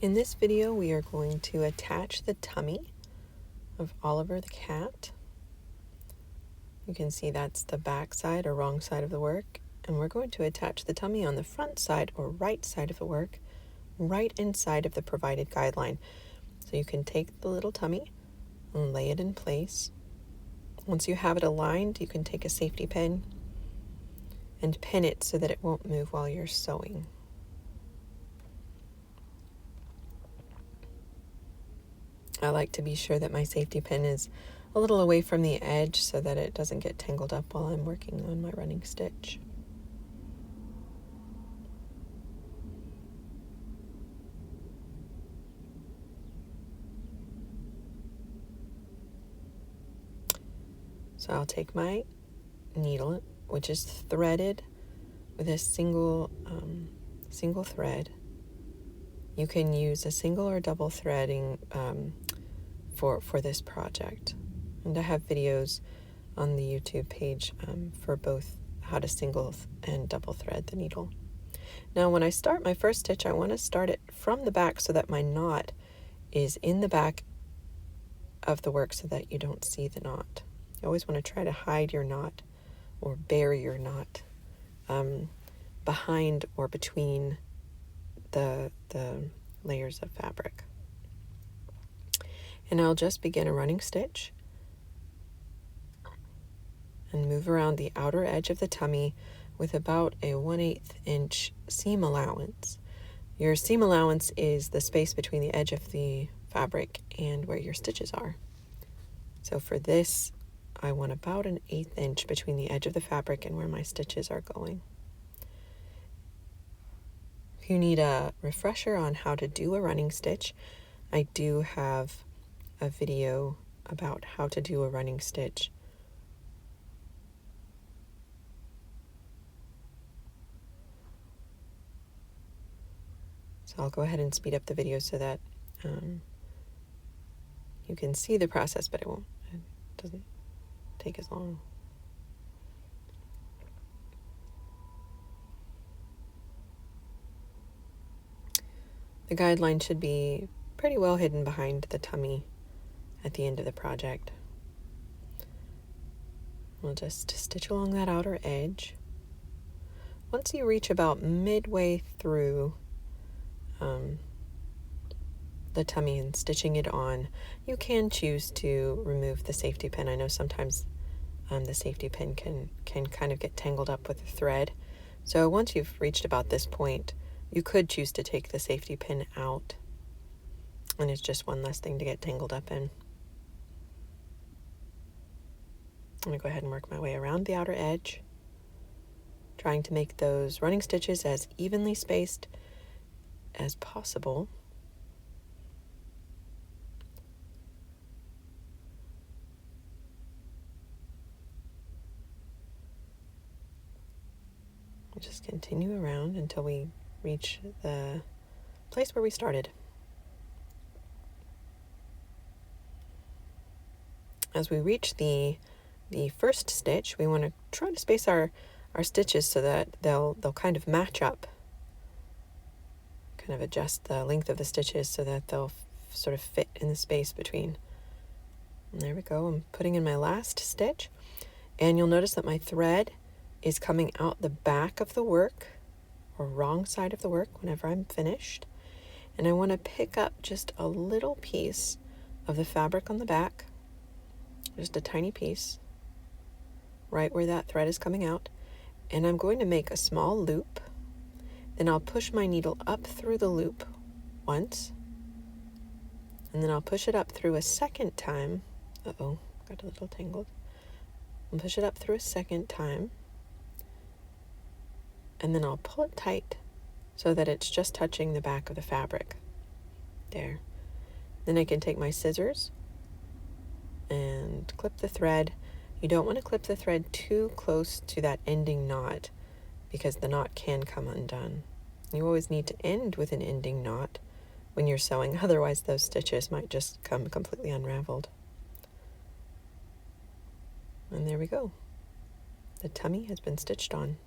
In this video, we are going to attach the tummy of Oliver the cat. You can see that's the back side or wrong side of the work. And we're going to attach the tummy on the front side or right side of the work, right inside of the provided guideline. So you can take the little tummy and lay it in place. Once you have it aligned, you can take a safety pin and pin it so that it won't move while you're sewing. I like to be sure that my safety pin is a little away from the edge so that it doesn't get tangled up while I'm working on my running stitch. So I'll take my needle, which is threaded with a single thread. You can use a single or double threading for this project. And I have videos on the YouTube page for both how to single and double thread the needle. Now when I start my first stitch, I want to start it from the back so that my knot is in the back of the work so that you don't see the knot. You always want to try to hide your knot or bury your knot behind or between the layers of fabric. And I'll just begin a running stitch and move around the outer edge of the tummy with about a 1/8 inch seam allowance. Your seam allowance is the space between the edge of the fabric and where your stitches are. So for this, I want about an 1/8 inch between the edge of the fabric and where my stitches are going. If you need a refresher on how to do a running stitch, I do have a video about how to do a running stitch. So I'll go ahead and speed up the video so that you can see the process, but it doesn't take as long. The guideline should be pretty well hidden behind the tummy at the end of the project. We'll just stitch along that outer edge. Once you reach about midway through the tummy and stitching it on, you can choose to remove the safety pin. I know sometimes the safety pin can kind of get tangled up with the thread. So once you've reached about this point, you could choose to take the safety pin out, and it's just one less thing to get tangled up in. I'm going to go ahead and work my way around the outer edge, trying to make those running stitches as evenly spaced as possible. We'll just continue around until we reach the place where we started. As we reach the first stitch, we want to try to space our stitches so that they'll kind of match up. Kind of adjust the length of the stitches so that they'll sort of fit in the space between. And there we go. I'm putting in my last stitch, and you'll notice that my thread is coming out the back of the work or wrong side of the work whenever I'm finished. And I want to pick up just a little piece of the fabric on the back, just a tiny piece, right where that thread is coming out. And I'm going to make a small loop. Then I'll push my needle up through the loop once, and then I'll push it up through a second time. Uh-oh, got a little tangled. I'll push it up through a second time, and then I'll pull it tight so that it's just touching the back of the fabric. There. Then I can take my scissors and clip the thread. You don't want to clip the thread too close to that ending knot because the knot can come undone. You always need to end with an ending knot when you're sewing, otherwise those stitches might just come completely unraveled. And there we go. The tummy has been stitched on.